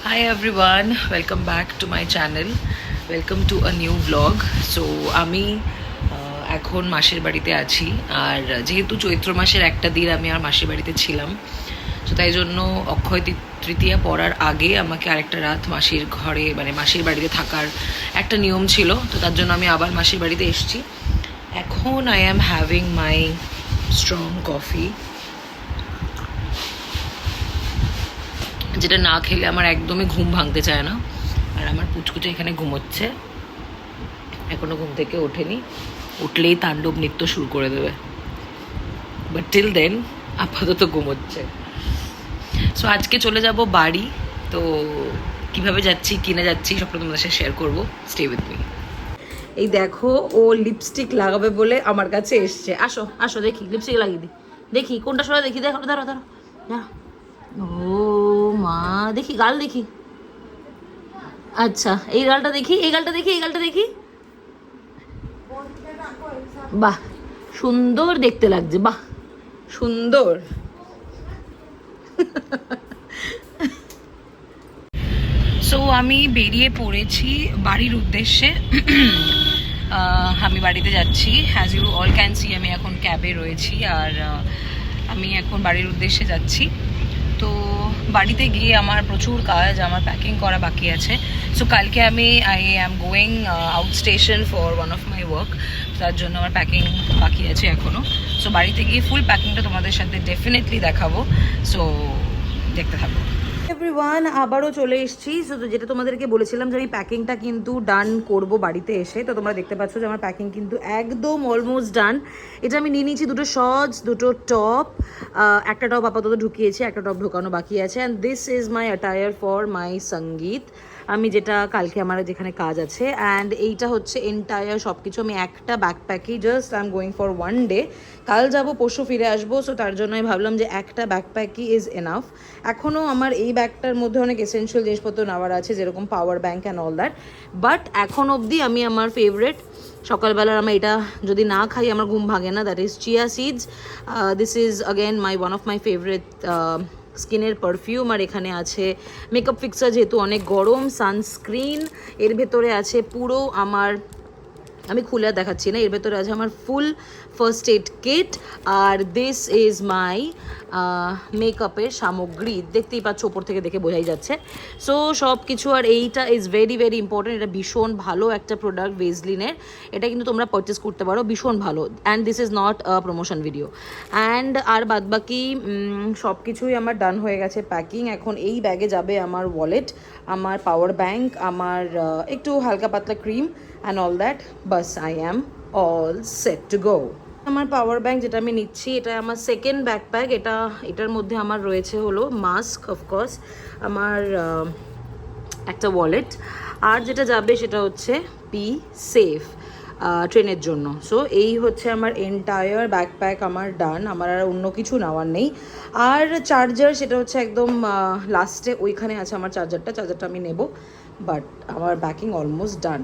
Hi everyone, welcome back to my channel. Welcome to a new vlog. So আমি এখন মাসির বাড়িতে আছি আর যেহেতু চৈত্র মাসের একটা দিন আমি আর মাসির বাড়িতে ছিলাম, তো তাই জন্য অক্ষয় তৃতীয়া পড়ার আগে আমাকে আরেকটা রাত মাসির ঘরে মানে মাসির বাড়িতে থাকার একটা নিয়ম ছিল, তো তার জন্য আমি আবার মাসির বাড়িতে এসেছি। এখন I am having my strong coffee, যেটা না খেলে আমার একদমই ঘুম ভাঙতে চায় না। আর আমার পুচকুচে এখানে ঘুমোচ্ছে, এখনো ঘুম থেকে ওঠেনি, উঠলেই তাণ্ডব নৃত্য শুরু করে দেবে, বাট টিল দেন আপাতত ঘুমোচ্ছে। সো আজকে চলে যাব বাড়ি, তো কিভাবে যাচ্ছি কিনে যাচ্ছি সবটা তোমাদের সাথে শেয়ার করবো। Stay with me. এই দেখো, ও লিপস্টিক লাগাবে বলে আমার কাছে এসছে। আসো আসো, দেখি লিপস্টিক লাগিয়ে দিই, দেখি কোনটা সরা, দেখি দেখো, ধরো ধরো ধরো। ও মা, দেখি গাল দেখি। আচ্ছা, এই গালটা দেখি, এই গালটা দেখি, এই গালটা দেখি। বাহ, সুন্দর দেখতে লাগছে, বাহ সুন্দর। সো আমি বেরিয়ে পড়েছি বাড়ির উদ্দেশ্যে। আমি বাড়িতে যাচ্ছি, as you all can see আমি এখন ক্যাবে রয়েছি আর আমি এখন বাড়ির উদ্দেশ্যে যাচ্ছি। তো বাড়িতে গিয়ে আমার প্রচুর কাজ, আমার প্যাকিং করা বাকি আছে। সো কালকে I am going out station for one of my work, তার জন্য আমার প্যাকিং বাকি আছে এখনও। সো বাড়িতে গিয়ে ফুল প্যাকিংটা তোমাদের সাথে ডেফিনেটলি দেখাবো, সো দেখতে থাকবো। এভরিওয়ান, আবারও চলে এসেছি। সো যেটা তোমাদেরকে বলেছিলাম যে আমি প্যাকিংটা কিন্তু ডান করব বাড়িতে এসে, তো তোমরা দেখতে পাচ্ছ যে আমার প্যাকিং কিন্তু একদম অলমোস্ট ডান। এটা আমি নিয়ে নিয়েছি দুটো শর্টস, দুটো টপ, একটা টপ আপাতত ঢুকিয়েছি, একটা টপ ঢোকানো বাকি আছে। And this is my attire for my সঙ্গীত, আমি যেটা কালকে আমার যেখানে কাজ আছে। অ্যান্ড এইটা হচ্ছে এন্টায়ার সব কিছু আমি একটা ব্যাকপ্যাকেই, just I am going for one day. কাল যাব, পরশু ফিরে আসবো, সো তার জন্য আমি ভাবলাম যে একটা ব্যাকপ্যাকই ইজ এনাফ। এখনও আমার এই ব্যাগটার মধ্যে অনেক এসেনশিয়াল জিনিসপত্র নেওয়ার আছে, যেরকম power bank and all that. But এখন অবধি আমি আমার ফেভারেট, সকালবেলার আমি এটা যদি না খাই আমার ঘুম ভাঙে না, that is chia seeds. This is again one of my favourite স্কিনের পারফিউম। আর এখানে আছে মেকআপ ফিক্সার, যেহেতু অনেক গরম, সানস্ক্রিন, এর ভেতরে আছে পুরো আমার, আমি খুলে আর দেখাচ্ছি না, এর ভেতরে আছে আমার ফুল ফার্স্ট এড কিট। আর দিস ইজ মাই মেকআপের সামগ্রী, দেখতেই পাচ্ছ ওপর থেকে দেখে বোঝাই যাচ্ছে। সো সব কিছু, আর এইটা ইজ ভেরি ভেরি ইম্পর্টেন্ট, এটা ভীষণ ভালো একটা প্রোডাক্ট ভেজলিনের, এটা কিন্তু তোমরা পারচেস করতে পারো, ভীষণ ভালো। And this is not a promotion video. And আর বাদবাকি সব কিছুই আমার ডান হয়ে গেছে প্যাকিং। এখন এই ব্যাগে যাবে আমার ওয়ালেট, আমার পাওয়ার ব্যাঙ্ক, আমার একটু হালকা পাতলা cream and all that. Bus, I am all set to go. আমার পাওয়ার ব্যাঙ্ক যেটা আমি নিচ্ছি, এটা আমার সেকেন্ড ব্যাকপ্যাক। এটার মধ্যে আমার রয়েছে হলো মাস্ক, অফকোর্স, আমার একটা ওয়ালেট, আর যেটা যাবে সেটা হচ্ছে বি সেফ ট্রেনের জন্য। সো এই হচ্ছে আমার এন্টায়ার ব্যাকপ্যাক, আমার ডান, আমার আর অন্য কিছু নেওয়ার নেই। আর চার্জার, সেটা হচ্ছে একদম লাস্টে ওইখানে আছে আমার চার্জারটা আমি নেব, বাট আমার প্যাকিং অলমোস্ট ডান।